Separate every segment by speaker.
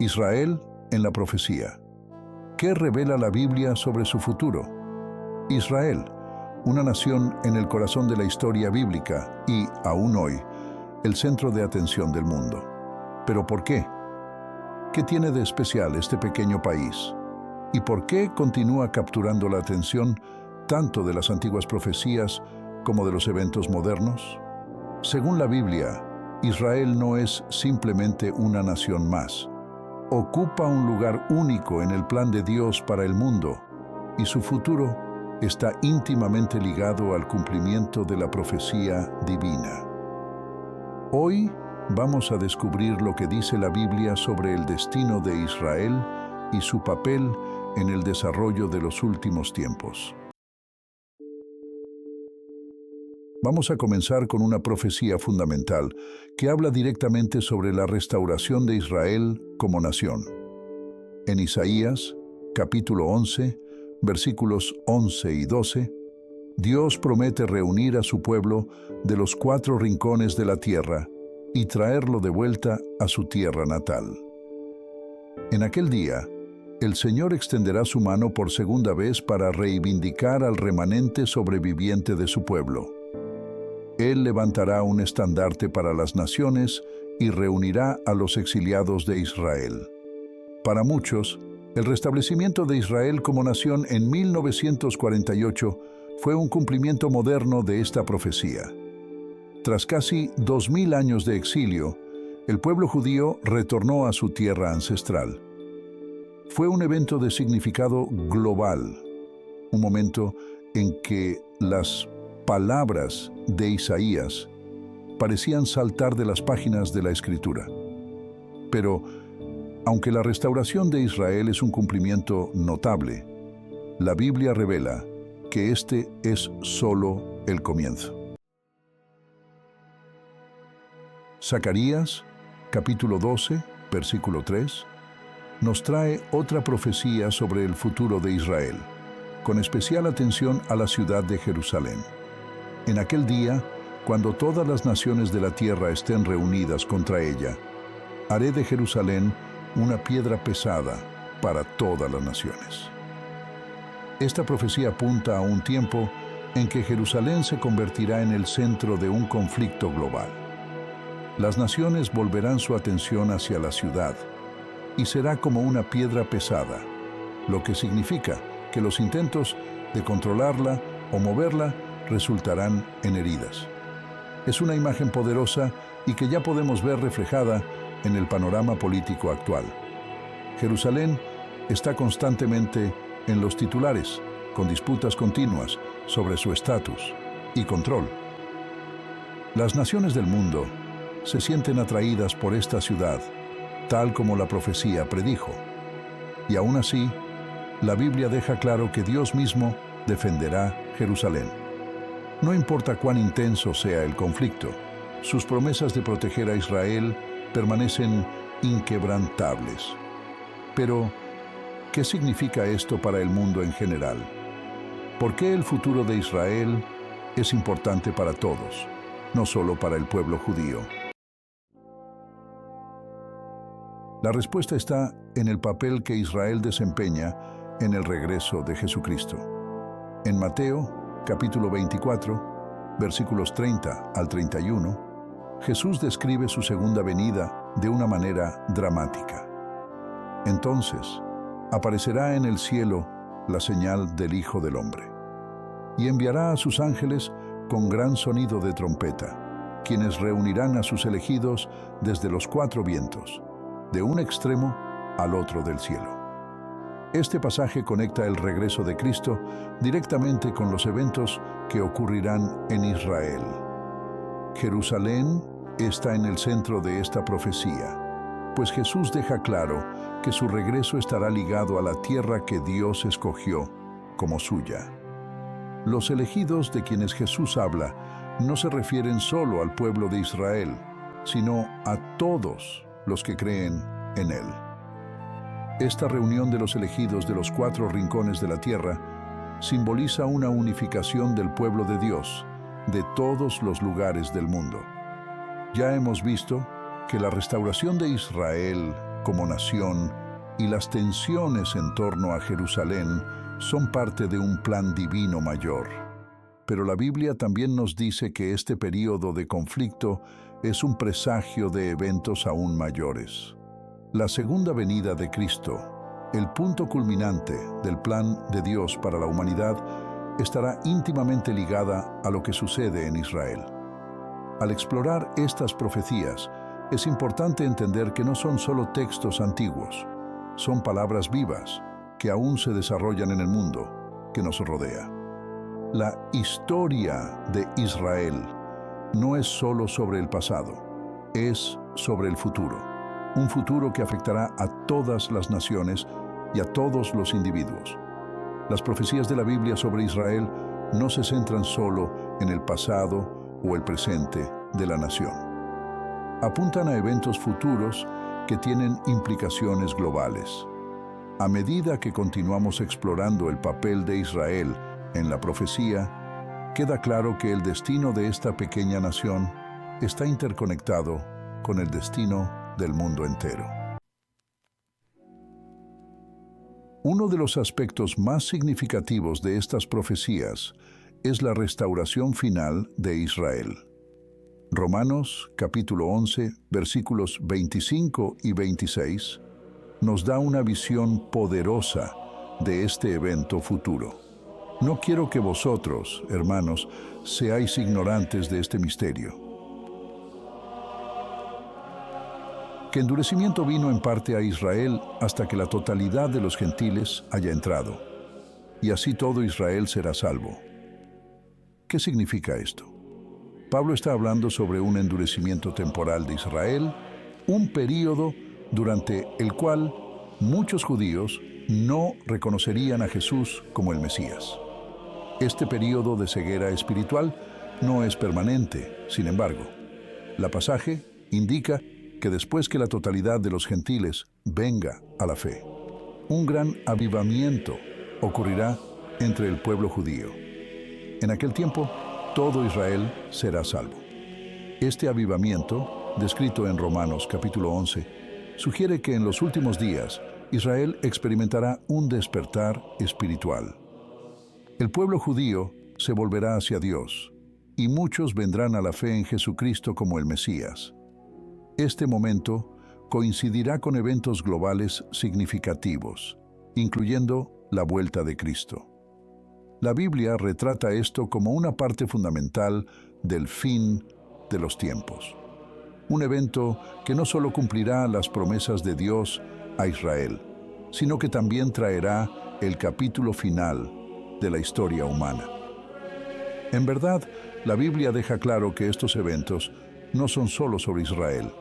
Speaker 1: Israel en la profecía. ¿Qué revela la Biblia sobre su futuro? Israel, una nación en el corazón de la historia bíblica y, aún hoy, el centro de atención del mundo. ¿Pero por qué? ¿Qué tiene de especial este pequeño país? ¿Y por qué continúa capturando la atención tanto de las antiguas profecías como de los eventos modernos? Según la Biblia, Israel no es simplemente una nación más. Ocupa un lugar único en el plan de Dios para el mundo, y su futuro está íntimamente ligado al cumplimiento de la profecía divina. Hoy vamos a descubrir lo que dice la Biblia sobre el destino de Israel y su papel en el desarrollo de los últimos tiempos. Vamos a comenzar con una profecía fundamental que habla directamente sobre la restauración de Israel como nación. En Isaías, capítulo 11, versículos 11 y 12, Dios promete reunir a su pueblo de los 4 rincones de la tierra y traerlo de vuelta a su tierra natal. En aquel día, el Señor extenderá su mano por segunda vez para reivindicar al remanente sobreviviente de su pueblo. Él levantará un estandarte para las naciones y reunirá a los exiliados de Israel. Para muchos, el restablecimiento de Israel como nación en 1948 fue un cumplimiento moderno de esta profecía. Tras casi 2000 años de exilio, el pueblo judío retornó a su tierra ancestral. Fue un evento de significado global, un momento en que las palabras de Isaías parecían saltar de las páginas de la Escritura. Pero, aunque la restauración de Israel es un cumplimiento notable, la Biblia revela que este es solo el comienzo. Zacarías, capítulo 12, versículo 3, nos trae otra profecía sobre el futuro de Israel, con especial atención a la ciudad de Jerusalén. En aquel día, cuando todas las naciones de la tierra estén reunidas contra ella, haré de Jerusalén una piedra pesada para todas las naciones. Esta profecía apunta a un tiempo en que Jerusalén se convertirá en el centro de un conflicto global. Las naciones volverán su atención hacia la ciudad y será como una piedra pesada, lo que significa que los intentos de controlarla o moverla resultarán en heridas. Es una imagen poderosa y que ya podemos ver reflejada en el panorama político actual. Jerusalén está constantemente en los titulares, con disputas continuas sobre su estatus y control. Las naciones del mundo se sienten atraídas por esta ciudad, tal como la profecía predijo. Y aún así, la Biblia deja claro que Dios mismo defenderá Jerusalén. No importa cuán intenso sea el conflicto, sus promesas de proteger a Israel permanecen inquebrantables. Pero, ¿qué significa esto para el mundo en general? ¿Por qué el futuro de Israel es importante para todos, no solo para el pueblo judío? La respuesta está en el papel que Israel desempeña en el regreso de Jesucristo. En Mateo, capítulo 24, versículos 30 al 31, Jesús describe su segunda venida de una manera dramática. Entonces, aparecerá en el cielo la señal del Hijo del Hombre, y enviará a sus ángeles con gran sonido de trompeta, quienes reunirán a sus elegidos desde los 4 vientos, de un extremo al otro del cielo. Este pasaje conecta el regreso de Cristo directamente con los eventos que ocurrirán en Israel. Jerusalén está en el centro de esta profecía, pues Jesús deja claro que su regreso estará ligado a la tierra que Dios escogió como suya. Los elegidos de quienes Jesús habla no se refieren solo al pueblo de Israel, sino a todos los que creen en Él. Esta reunión de los elegidos de los 4 rincones de la tierra simboliza una unificación del pueblo de Dios de todos los lugares del mundo. Ya hemos visto que la restauración de Israel como nación y las tensiones en torno a Jerusalén son parte de un plan divino mayor. Pero la Biblia también nos dice que este período de conflicto es un presagio de eventos aún mayores. La segunda venida de Cristo, el punto culminante del plan de Dios para la humanidad, estará íntimamente ligada a lo que sucede en Israel. Al explorar estas profecías, es importante entender que no son solo textos antiguos, son palabras vivas que aún se desarrollan en el mundo que nos rodea. La historia de Israel no es solo sobre el pasado, es sobre el futuro. Un futuro que afectará a todas las naciones y a todos los individuos. Las profecías de la Biblia sobre Israel no se centran solo en el pasado o el presente de la nación. Apuntan a eventos futuros que tienen implicaciones globales. A medida que continuamos explorando el papel de Israel en la profecía, queda claro que el destino de esta pequeña nación está interconectado con el destino del mundo entero. Uno de los aspectos más significativos de estas profecías es la restauración final de Israel. Romanos capítulo 11, versículos 25 y 26, nos da una visión poderosa de este evento futuro. No quiero que vosotros, hermanos, seáis ignorantes de este misterio. Que endurecimiento vino en parte a Israel hasta que la totalidad de los gentiles haya entrado, y así todo Israel será salvo. ¿Qué significa esto? Pablo está hablando sobre un endurecimiento temporal de Israel, un período durante el cual muchos judíos no reconocerían a Jesús como el Mesías. Este período de ceguera espiritual no es permanente, sin embargo. El pasaje indica que después que la totalidad de los gentiles venga a la fe, un gran avivamiento ocurrirá entre el pueblo judío. En aquel tiempo, todo Israel será salvo. Este avivamiento, descrito en Romanos capítulo 11, sugiere que en los últimos días Israel experimentará un despertar espiritual. El pueblo judío se volverá hacia Dios, y muchos vendrán a la fe en Jesucristo como el Mesías. Este momento coincidirá con eventos globales significativos, incluyendo la vuelta de Cristo. La Biblia retrata esto como una parte fundamental del fin de los tiempos. Un evento que no solo cumplirá las promesas de Dios a Israel, sino que también traerá el capítulo final de la historia humana. En verdad, la Biblia deja claro que estos eventos no son solo sobre Israel.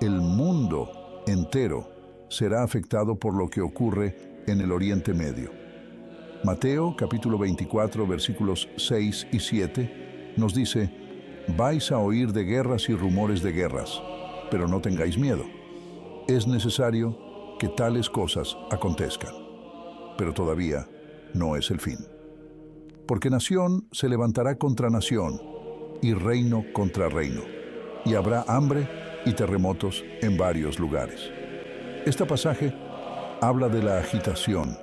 Speaker 1: El mundo entero será afectado por lo que ocurre en el Oriente Medio. Mateo, capítulo 24, versículos 6 y 7, nos dice: «Vais a oír de guerras y rumores de guerras, pero no tengáis miedo. Es necesario que tales cosas acontezcan, pero todavía no es el fin. Porque nación se levantará contra nación y reino contra reino, y habrá hambre y terremotos en varios lugares». Este pasaje habla de la agitación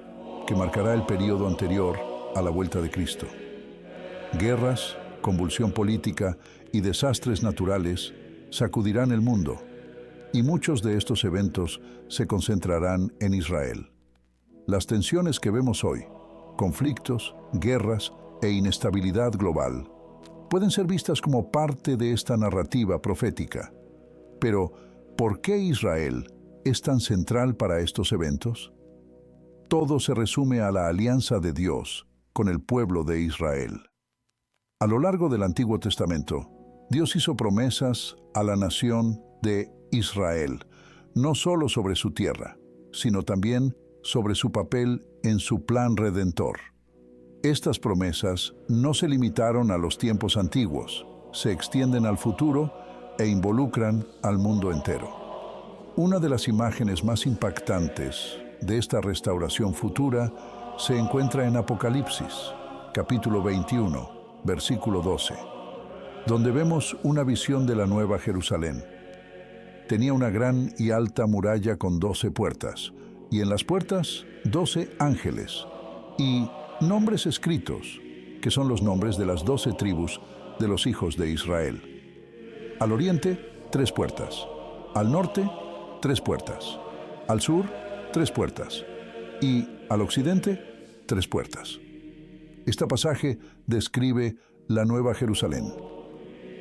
Speaker 1: que marcará el período anterior a la vuelta de Cristo. Guerras, convulsión política y desastres naturales sacudirán el mundo, y muchos de estos eventos se concentrarán en Israel. Las tensiones que vemos hoy, conflictos, guerras e inestabilidad global, pueden ser vistas como parte de esta narrativa profética. Pero, ¿por qué Israel es tan central para estos eventos? Todo se resume a la alianza de Dios con el pueblo de Israel. A lo largo del Antiguo Testamento, Dios hizo promesas a la nación de Israel, no solo sobre su tierra, sino también sobre su papel en su plan redentor. Estas promesas no se limitaron a los tiempos antiguos, se extienden al futuro e involucran al mundo entero. Una de las imágenes más impactantes de esta restauración futura se encuentra en Apocalipsis, capítulo 21, versículo 12, donde vemos una visión de la Nueva Jerusalén. Tenía una gran y alta muralla con 12 puertas, y en las puertas 12 ángeles, y nombres escritos, que son los nombres de las 12 tribus de los hijos de Israel. Al oriente, 3 puertas. Al norte, 3 puertas. Al sur, 3 puertas. Y al occidente, 3 puertas. Este pasaje describe la Nueva Jerusalén,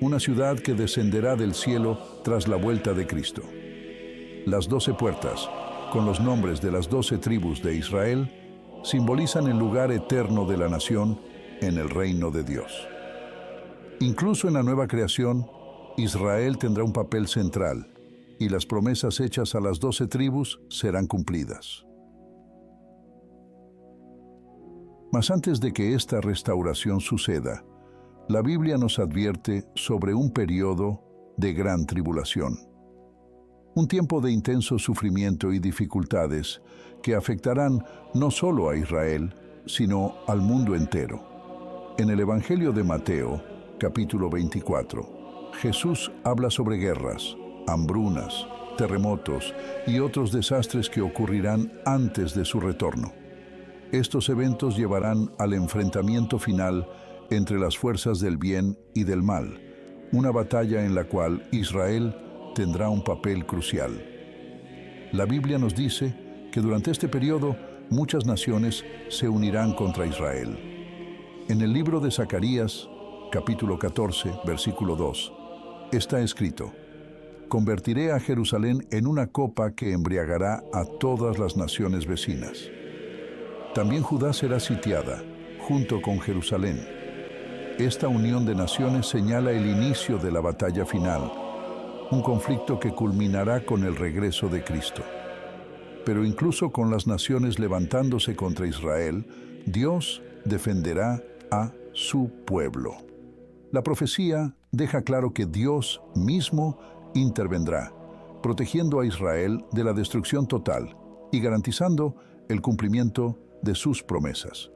Speaker 1: una ciudad que descenderá del cielo tras la vuelta de Cristo. Las 12 puertas, con los nombres de las 12 tribus de Israel, simbolizan el lugar eterno de la nación en el reino de Dios. Incluso en la nueva creación, Israel tendrá un papel central y las promesas hechas a las 12 tribus serán cumplidas. Mas antes de que esta restauración suceda, la Biblia nos advierte sobre un periodo de gran tribulación. Un tiempo de intenso sufrimiento y dificultades que afectarán no solo a Israel, sino al mundo entero. En el Evangelio de Mateo, capítulo 24, Jesús habla sobre guerras, hambrunas, terremotos y otros desastres que ocurrirán antes de su retorno. Estos eventos llevarán al enfrentamiento final entre las fuerzas del bien y del mal, una batalla en la cual Israel tendrá un papel crucial. La Biblia nos dice que durante este periodo muchas naciones se unirán contra Israel. En el libro de Zacarías, capítulo 14, versículo 2, está escrito: «Convertiré a Jerusalén en una copa que embriagará a todas las naciones vecinas». También Judá será sitiada, junto con Jerusalén. Esta unión de naciones señala el inicio de la batalla final, un conflicto que culminará con el regreso de Cristo. Pero incluso con las naciones levantándose contra Israel, Dios defenderá a su pueblo. La profecía deja claro que Dios mismo intervendrá, protegiendo a Israel de la destrucción total y garantizando el cumplimiento de sus promesas.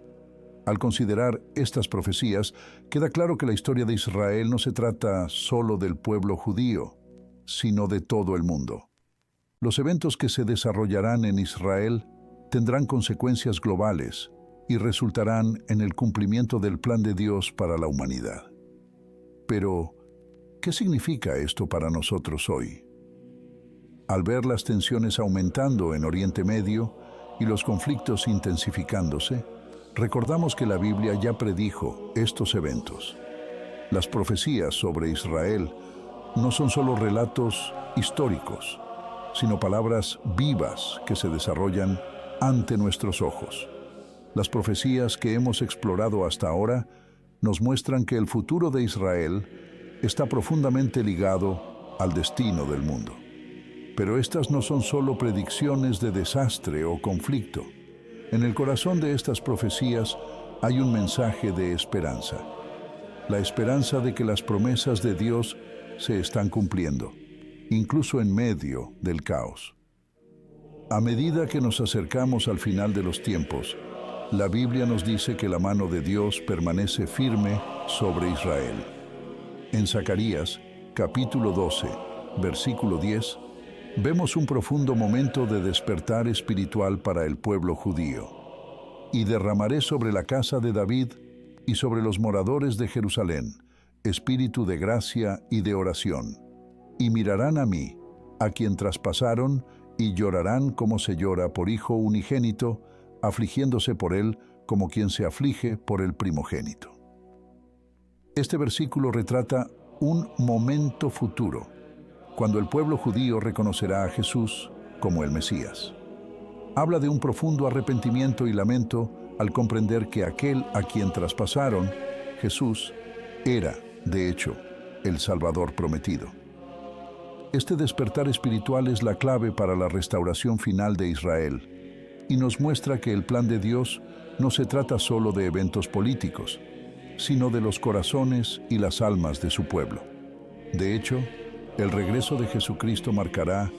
Speaker 1: Al considerar estas profecías, queda claro que la historia de Israel no se trata solo del pueblo judío, sino de todo el mundo. Los eventos que se desarrollarán en Israel tendrán consecuencias globales y resultarán en el cumplimiento del plan de Dios para la humanidad. Pero, ¿qué significa esto para nosotros hoy? Al ver las tensiones aumentando en Oriente Medio y los conflictos intensificándose, recordamos que la Biblia ya predijo estos eventos. Las profecías sobre Israel no son solo relatos históricos, sino palabras vivas que se desarrollan ante nuestros ojos. Las profecías que hemos explorado hasta ahora nos muestran que el futuro de Israel está profundamente ligado al destino del mundo. Pero estas no son solo predicciones de desastre o conflicto. En el corazón de estas profecías hay un mensaje de esperanza. La esperanza de que las promesas de Dios se están cumpliendo, incluso en medio del caos. A medida que nos acercamos al final de los tiempos, la Biblia nos dice que la mano de Dios permanece firme sobre Israel. En Zacarías, capítulo 12, versículo 10, vemos un profundo momento de despertar espiritual para el pueblo judío. «Y derramaré sobre la casa de David y sobre los moradores de Jerusalén espíritu de gracia y de oración. Y mirarán a mí, a quien traspasaron, y llorarán como se llora por hijo unigénito, afligiéndose por él como quien se aflige por el primogénito». Este versículo retrata un momento futuro, cuando el pueblo judío reconocerá a Jesús como el Mesías. Habla de un profundo arrepentimiento y lamento al comprender que aquel a quien traspasaron, Jesús, era, de hecho, el Salvador prometido. Este despertar espiritual es la clave para la restauración final de Israel y nos muestra que el plan de Dios no se trata solo de eventos políticos, sino de los corazones y las almas de su pueblo. De hecho, el regreso de Jesucristo marcará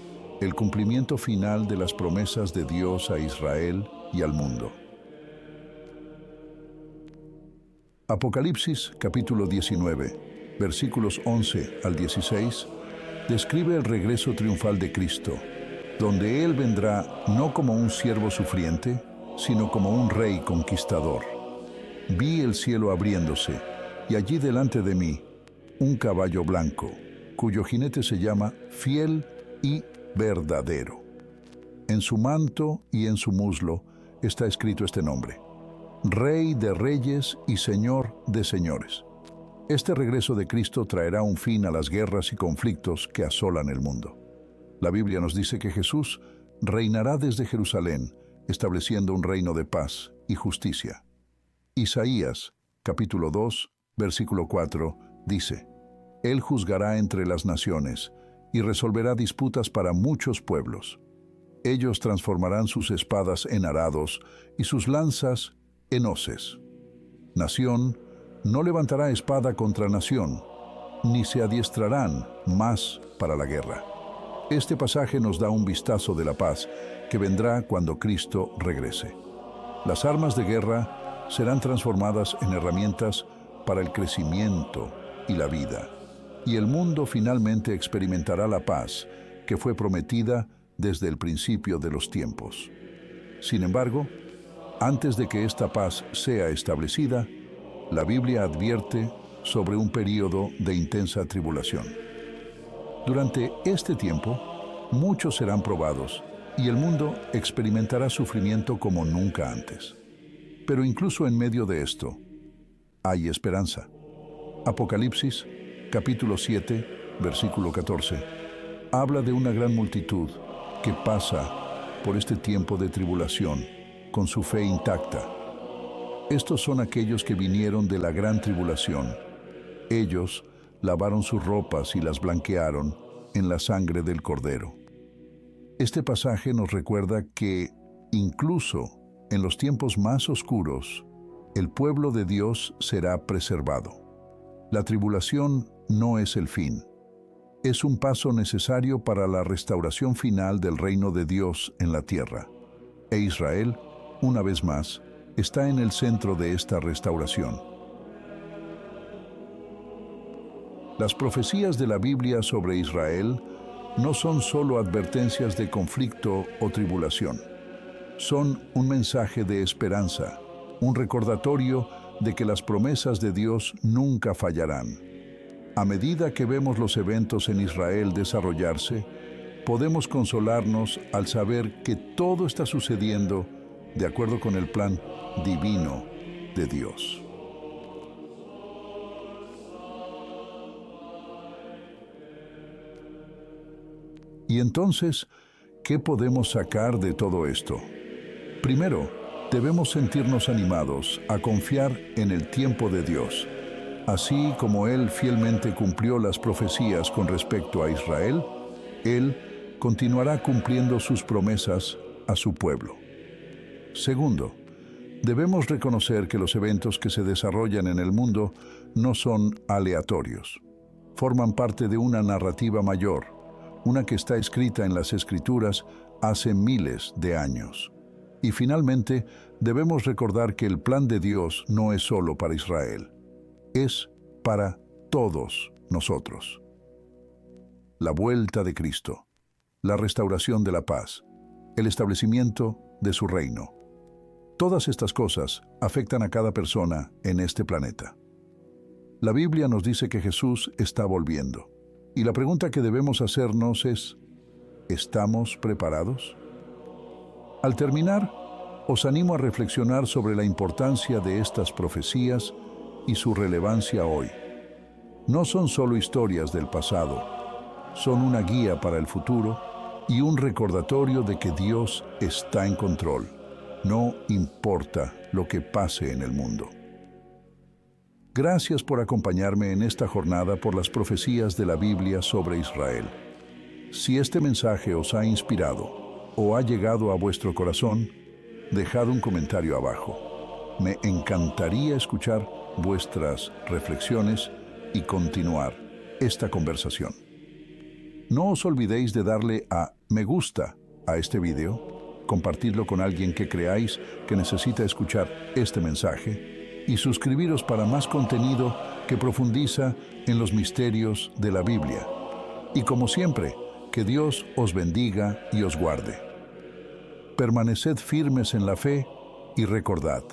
Speaker 1: el cumplimiento final de las promesas de Dios a Israel y al mundo. Apocalipsis, capítulo 19, versículos 11 al 16, describe el regreso triunfal de Cristo, donde Él vendrá no como un siervo sufriente, sino como un rey conquistador. Vi el cielo abriéndose, y allí delante de mí, un caballo blanco, cuyo jinete se llama Fiel y Verdadero. En su manto y en su muslo está escrito este nombre: Rey de Reyes y Señor de Señores. Este regreso de Cristo traerá un fin a las guerras y conflictos que asolan el mundo. La Biblia nos dice que Jesús reinará desde Jerusalén, estableciendo un reino de paz y justicia. Isaías, capítulo 2, versículo 4, dice: Él juzgará entre las naciones y resolverá disputas para muchos pueblos. Ellos transformarán sus espadas en arados y sus lanzas en hoces. Nación no levantará espada contra nación, ni se adiestrarán más para la guerra. Este pasaje nos da un vistazo de la paz que vendrá cuando Cristo regrese. Las armas de guerra serán transformadas en herramientas para el crecimiento y la vida, y el mundo finalmente experimentará la paz que fue prometida desde el principio de los tiempos. Sin embargo, antes de que esta paz sea establecida, la Biblia advierte sobre un período de intensa tribulación. Durante este tiempo, muchos serán probados y el mundo experimentará sufrimiento como nunca antes. Pero incluso en medio de esto, hay esperanza. Apocalipsis, capítulo 7, versículo 14, habla de una gran multitud que pasa por este tiempo de tribulación con su fe intacta. Estos son aquellos que vinieron de la gran tribulación. Ellos lavaron sus ropas y las blanquearon en la sangre del Cordero. Este pasaje nos recuerda que, incluso en los tiempos más oscuros, el pueblo de Dios será preservado. La tribulación no es el fin. Es un paso necesario para la restauración final del reino de Dios en la tierra. E Israel, una vez más, está en el centro de esta restauración. Las profecías de la Biblia sobre Israel no son solo advertencias de conflicto o tribulación. Son un mensaje de esperanza, un recordatorio de que las promesas de Dios nunca fallarán. A medida que vemos los eventos en Israel desarrollarse, podemos consolarnos al saber que todo está sucediendo de acuerdo con el plan divino de Dios. Y entonces, ¿qué podemos sacar de todo esto? Primero, debemos sentirnos animados a confiar en el tiempo de Dios. Así como Él fielmente cumplió las profecías con respecto a Israel, Él continuará cumpliendo sus promesas a su pueblo. Segundo, debemos reconocer que los eventos que se desarrollan en el mundo no son aleatorios. Forman parte de una narrativa mayor, una que está escrita en las Escrituras hace miles de años. Y finalmente, debemos recordar que el plan de Dios no es solo para Israel, es para todos nosotros. La vuelta de Cristo, la restauración de la paz, el establecimiento de su reino. Todas estas cosas afectan a cada persona en este planeta. La Biblia nos dice que Jesús está volviendo. Y la pregunta que debemos hacernos es, ¿estamos preparados? Al terminar, os animo a reflexionar sobre la importancia de estas profecías y su relevancia hoy. No son solo historias del pasado, son una guía para el futuro y un recordatorio de que Dios está en control. No importa lo que pase en el mundo. Gracias por acompañarme en esta jornada por las profecías de la Biblia sobre Israel. Si este mensaje os ha inspirado o ha llegado a vuestro corazón, dejad un comentario abajo. Me encantaría escuchar vuestras reflexiones y continuar esta conversación. No os olvidéis de darle a me gusta a este video, compartirlo con alguien que creáis que necesita escuchar este mensaje y suscribiros para más contenido que profundiza en los misterios de la Biblia. Y como siempre, que Dios os bendiga y os guarde. Permaneced firmes en la fe y recordad,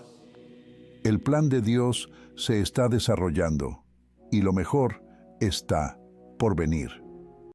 Speaker 1: el plan de Dios se está desarrollando y lo mejor está por venir.